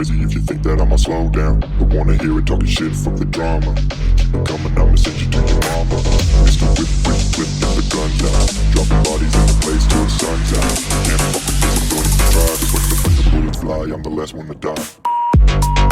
crazy if you think that I'ma slow down, but wanna hear it talking shit from the drama. Keep it coming, I'ma send you to your mama. Mr. Whip, whip, whip, get the guns out. Dropping bodies in the place till the sun's out. Can't fuck with this, I'm going to try. Just when the bullets fly, I'm the last one to die.